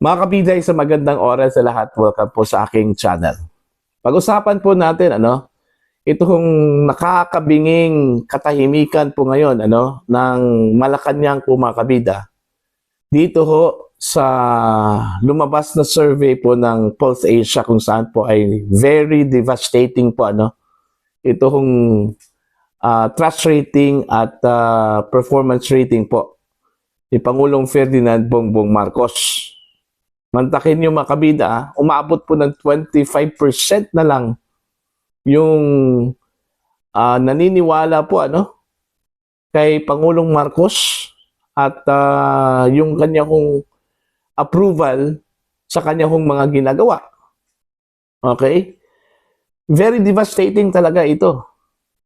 Mga kabida, sa magandang oras sa lahat. Welcome po sa aking channel. Pag-usapan po natin itong nakakabinging katahimikan po ngayon ng Malacanang po mga kabida. Dito ho sa lumabas na survey po ng Pulse Asia kung saan po ay very devastating po itong trust rating at performance rating po ni Pangulong Ferdinand Bongbong Marcos. Mantakin nyo mga kabida, umabot po ng 25% na lang yung naniniwala po kay Pangulong Marcos at yung kanya kong approval sa kanya kong mga ginagawa. Okay? Very devastating talaga ito,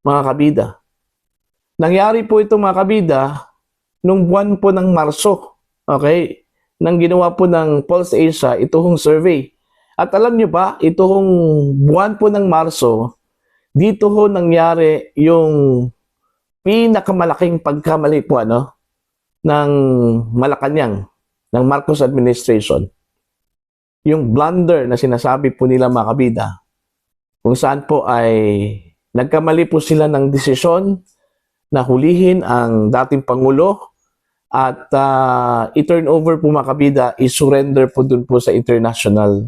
mga kabida. Nangyari po ito mga kabida nung buwan po ng Marso. Okay? Nang ginawa po ng Pulse Asia, itong survey. At alam nyo ba, itong buwan po ng Marso, dito ho nangyari yung pinakamalaking pagkamali po ng Malacanang, ng Marcos administration. Yung blunder na sinasabi po nila mga kabida, kung saan po ay nagkamali po sila ng desisyon na hulihin ang dating Pangulo at i-turn over po mga kabida, i-surrender po dun po sa International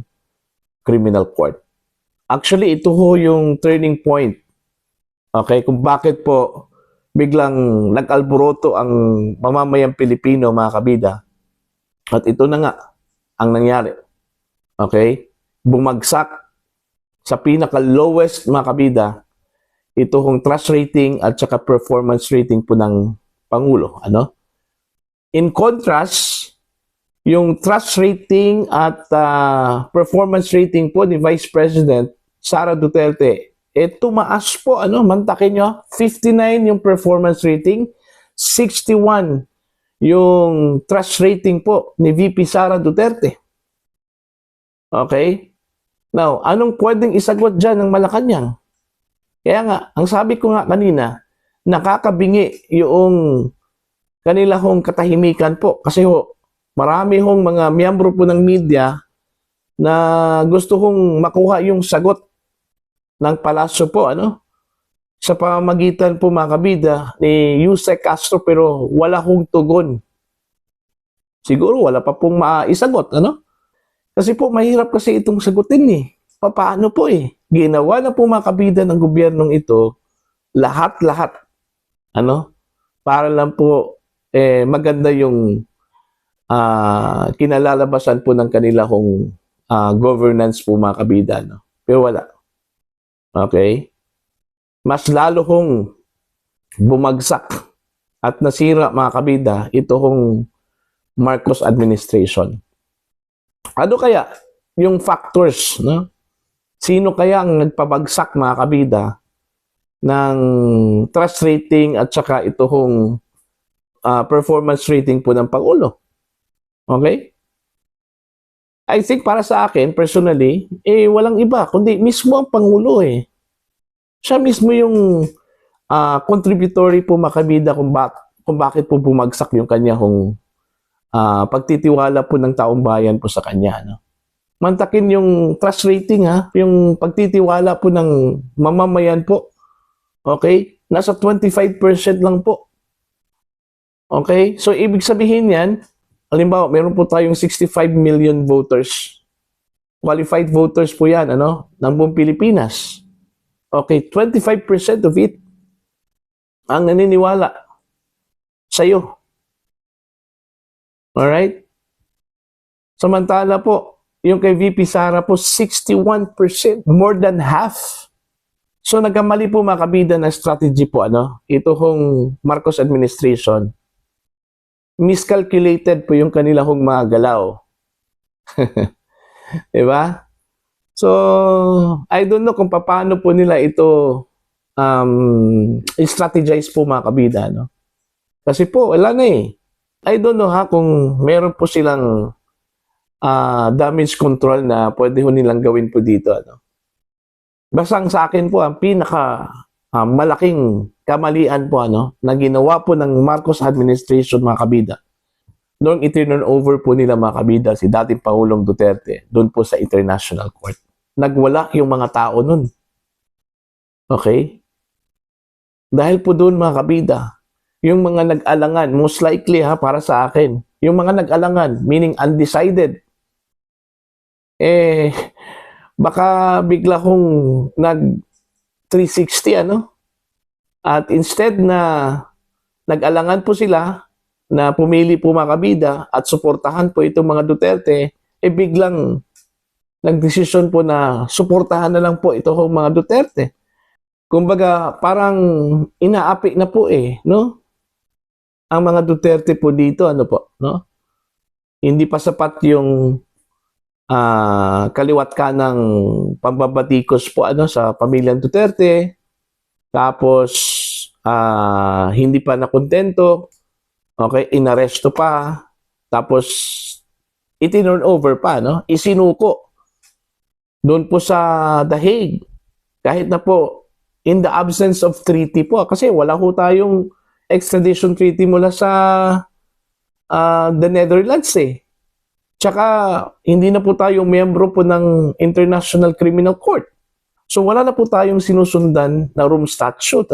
Criminal Court. Actually, ito ho yung turning point. Okay, kung bakit po biglang nag-alboroto ang mamamayang Pilipino mga kabida. At ito na nga ang nangyari. Okay? Bumagsak sa pinaka-lowest mga kabida ito hong trust rating at saka performance rating po ng Pangulo. In contrast, yung trust rating at performance rating po ni Vice President Sara Duterte, tumaas po, mantakin nyo, 59 yung performance rating, 61 yung trust rating po ni VP Sara Duterte. Okay? Now, anong pwedeng isagot dyan ng Malacanang? Kaya nga, ang sabi ko nga kanina, nakakabingi yung kanila hong katahimikan po. Kasi marami hong mga miyembro po ng media na gusto hong makuha yung sagot ng palasyo po, sa pamamagitan po mga kabida ni Yusek Castro, pero wala hong tugon. Siguro wala pa pong maisagot, Kasi po mahirap kasi itong sagutin Paano po Ginawa na po mga kabida ng gobyernong ito lahat-lahat, para lang po maganda yung kinalalabasan po ng kanila kong governance po mga kabida. Pero wala. Okay? Mas lalo kong bumagsak at nasira mga kabida itong Marcos administration. Ano kaya yung factors, Sino kaya ang nagpabagsak mga kabida ng trust rating at saka itong performance rating po ng Pangulo? Okay? I think para sa akin, personally, walang iba, kundi mismo ang Pangulo Siya mismo yung contributory po mga kabida kung bakit po bumagsak yung kanya pagtitiwala po ng taong bayan po sa kanya. Mantakin yung trust rating yung pagtitiwala po ng mamamayan po. Okay? Nasa 25% lang po. Okay? So, ibig sabihin yan, halimbawa, meron po tayong 65 million voters. Qualified voters po yan, ng buong Pilipinas. Okay, 25% of it ang naniniwala sa'yo. Alright? Samantala po, yung kay VP Sara po, 61%, more than half. So, nagkamali po mga kabida na strategy po, ito hong Marcos administration. Miscalculated po yung kanila hong mga galaw. Diba? So, I don't know kung paano po nila ito strategize po mga kabida, Kasi po, wala na I don't know kung meron po silang damage control na pwede ho nilang gawin po dito. Basta sa akin po, ang pinaka malaking kamalian po na ginawa po ng Marcos administration mga kabida noong itinurn over po nila mga kabida si dating Pangulong Duterte doon po sa International Court. Nagwala yung mga tao nun. Okay? Dahil po doon mga kabida, yung mga nag-alangan, most likely para sa akin, yung mga nag-alangan, meaning undecided, baka bigla kong nag 360 at instead na nag-alangan po sila na pumili po mga kabida at suportahan po itong mga Duterte, biglang nagdesisyon po na suportahan na lang po itong mga Duterte. Kumbaga, parang inaapi na po no? Ang mga Duterte po dito, no? Hindi pa sapat yung kaliwat ka ng pambabatikos po sa pamilyang Duterte. Tapos, hindi pa nakontento. Okay, inaresto pa. Tapos, itinurn over pa, no? Isinuko. Doon po sa The Hague. Kahit na po, in the absence of treaty po. Kasi wala po tayong extradition treaty mula sa the Netherlands Tsaka, hindi na po tayong miyembro po ng International Criminal Court. So, wala na po tayong sinusundan na Rome Statute,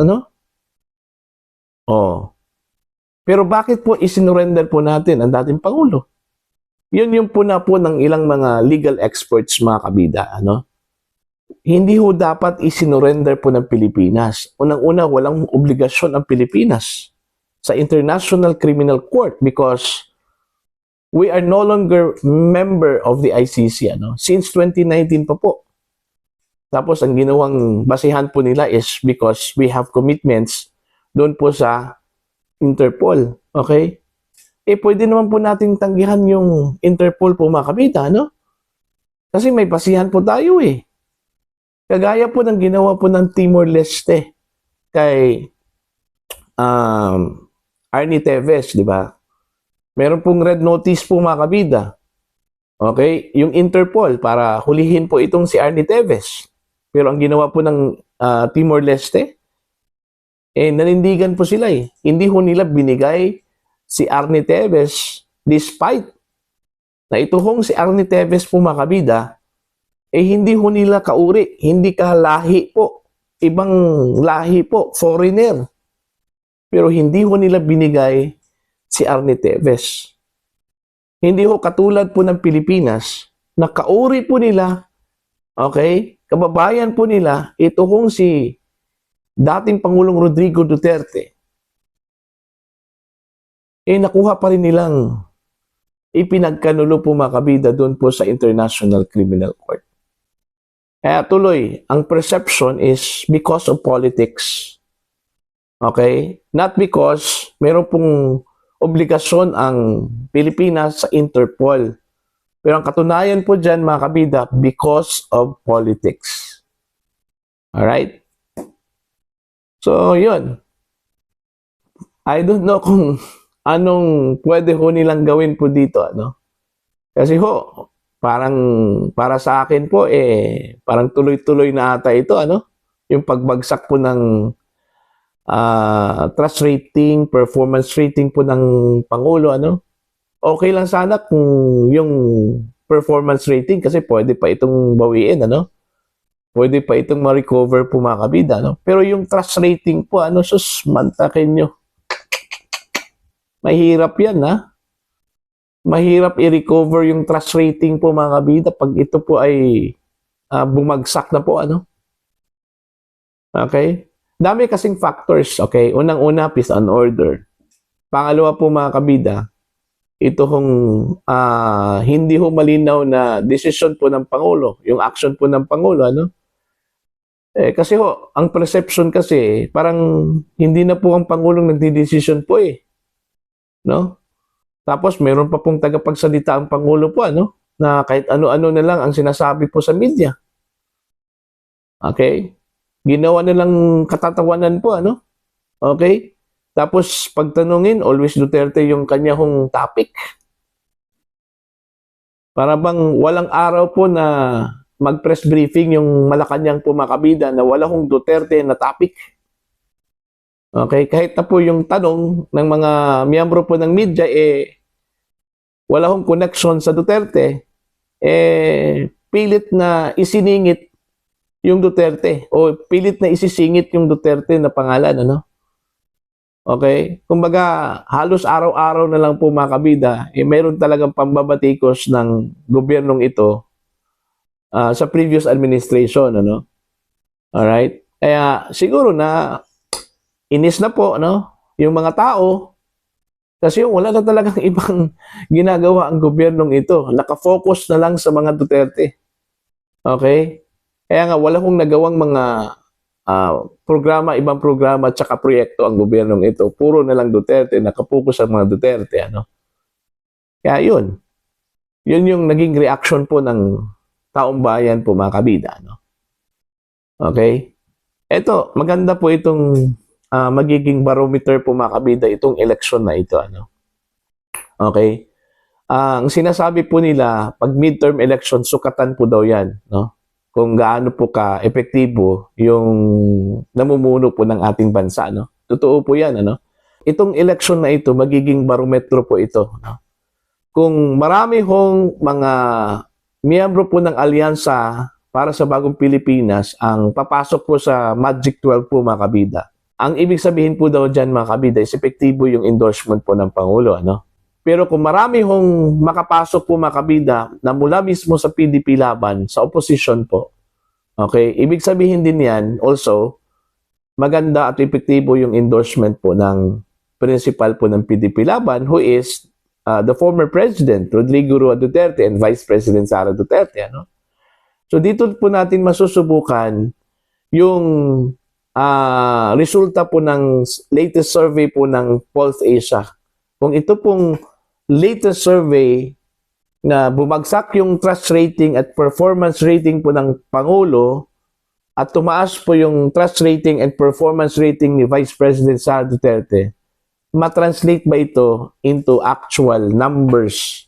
Pero bakit po isinurrender po natin ang dating Pangulo? Yun yung puna po ng ilang mga legal experts, mga kabida, Hindi ho dapat isinurrender po ng Pilipinas. Unang-una, walang obligasyon ang Pilipinas sa International Criminal Court because we are no longer member of the ICC, since 2019 pa po. Tapos, ang ginawang basihan po nila is because we have commitments doon po sa Interpol. Okay? Pwede naman po nating tanggihan yung Interpol po mga kabida, Kasi may basihan po tayo Kagaya po ng ginawa po ng Timor-Leste kay Arnie Teves, di ba? Meron pong red notice po mga kabida. Okay? Yung Interpol para hulihin po itong si Arnie Teves. Pero ang ginawa po ng Timor-Leste, nanindigan po sila Hindi ho nila binigay si Arnie Teves despite na ito hong si Arnie Teves po mga kabida, hindi ho nila kauri, hindi kalahi po. Ibang lahi po, foreigner. Pero hindi ho nila binigay si Arnie Teves. Hindi ho katulad po ng Pilipinas na kauri po nila, okay, kababayan po nila, ito hong si dating Pangulong Rodrigo Duterte. Nakuha pa rin nilang ipinagkanulo po mga kabida doon po sa International Criminal Court. Kaya tuloy, ang perception is because of politics. Okay? Not because meron pong obligasyon ang Pilipinas sa Interpol. Pero ang katunayan po dyan, mga kabida, because of politics. Alright? So, yun. I don't know kung anong pwede ho nilang gawin po dito, Kasi parang para sa akin po parang tuloy-tuloy na ata ito yung pagbagsak po ng trust rating, performance rating po ng Pangulo okay lang sana kung yung performance rating kasi pwede pa itong bawiin pwede pa itong ma-recover po mga kabida pero yung trust rating po sus mantakin nyo mahirap yan mahirap i-recover yung trust rating po mga kabida pag ito po ay bumagsak na po okay? Dami kasing factors, okay? Unang-una, peace and order. Pangalawa po mga kabida, ito kung hindi ho malinaw na decision po ng Pangulo, yung action po ng Pangulo, kasi ang perception kasi, parang hindi na po ang Pangulong nagdi-decision po no? Tapos, meron pa pong tagapagsalita ang Pangulo po, na kahit ano-ano na lang ang sinasabi po sa media. Okay? Ginawa na lang katatawanan po, Okay? Tapos, pagtanungin, always Duterte yung kanya hong topic. Para bang walang araw po na mag-press briefing yung Malacanang po mga kabida na wala hong Duterte na topic. Okay? Kahit na po yung tanong ng mga miyembro po ng media, wala hong connection sa Duterte, pilit na isiningit yung Duterte o pilit na isisingit yung Duterte na pangalan, ano? Okay? Kumbaga, halos araw-araw na lang po mga kabida, mayroon talagang pambabatikos ng gobyernong ito sa previous administration, ano? Alright? Kaya siguro na inis na po, no? Yung mga tao, kasi wala na talagang ibang ginagawa ang gobyernong ito. Nakafocus na lang sa mga Duterte. Okay? Kaya nga, wala kong nagawang mga programa, ibang programa at saka proyekto ang gobyernong ito. Puro na lang Duterte, nakapokus ang mga Duterte. Ano? Kaya yun. Yun yung naging reaction po ng taong bayan po mga kabida. Ano? Okay? Ito, maganda po itong magiging barometer po mga kabida itong election na ito. Ano? Okay? Ang sinasabi po nila, pag midterm election, sukatan po daw yan. No? Kung gaano po ka-epektibo yung namumuno po ng ating bansa. No? Totoo po yan. Ano? Itong election na ito, magiging barometro po ito. No? Kung marami hong mga miyembro po ng alyansa para sa Bagong Pilipinas ang papasok po sa Magic 12 po mga kabida, ang ibig sabihin po daw dyan mga kabida is epektibo yung endorsement po ng Pangulo. Ano? Pero kung marami hong makapasok po mga kabida na mula mismo sa PDP laban, sa opposition po, okay, ibig sabihin din yan also, maganda at epektibo yung endorsement po ng principal po ng PDP laban who is the former President Rodrigo Roa Duterte and Vice President Sara Duterte. Ano? So dito po natin masusubukan yung resulta po ng latest survey po ng Pulse Asia. Kung ito pong latest survey na bumagsak yung trust rating at performance rating po ng Pangulo at tumaas po yung trust rating and performance rating ni Vice President Sara Duterte, matranslate ba ito into actual numbers,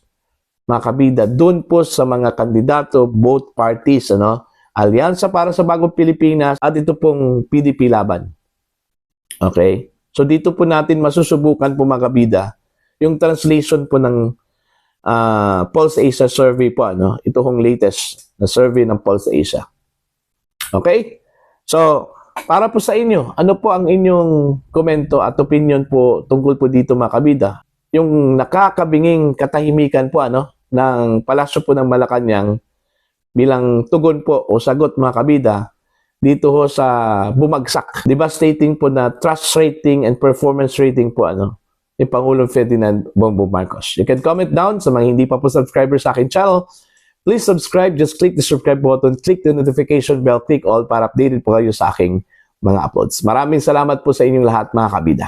mga kabida, doon po sa mga kandidato, both parties, ano? Alyansa para sa Bagong Pilipinas at ito pong PDP laban. Okay? So dito po natin masusubukan po mga kabida yung translation po ng Pulse Asia survey po, ano? Ito kong latest na survey ng Pulse Asia. Okay? So, para po sa inyo, ano po ang inyong komento at opinion po tungkol po dito mga kabida? Yung nakakabinging katahimikan po, ano? Ng palasyo po ng Malacanang bilang tugon po o sagot mga kabida dito ho sa bumagsak, devastating po na trust rating and performance rating po, ano? Ni Pangulong Ferdinand Bongbong Marcos. You can comment down sa mga hindi pa po subscriber sa akin channel. Please subscribe. Just click the subscribe button, click the notification bell, click all para updated po kayo sa aking mga uploads. Maraming salamat po sa inyong lahat mga kabida.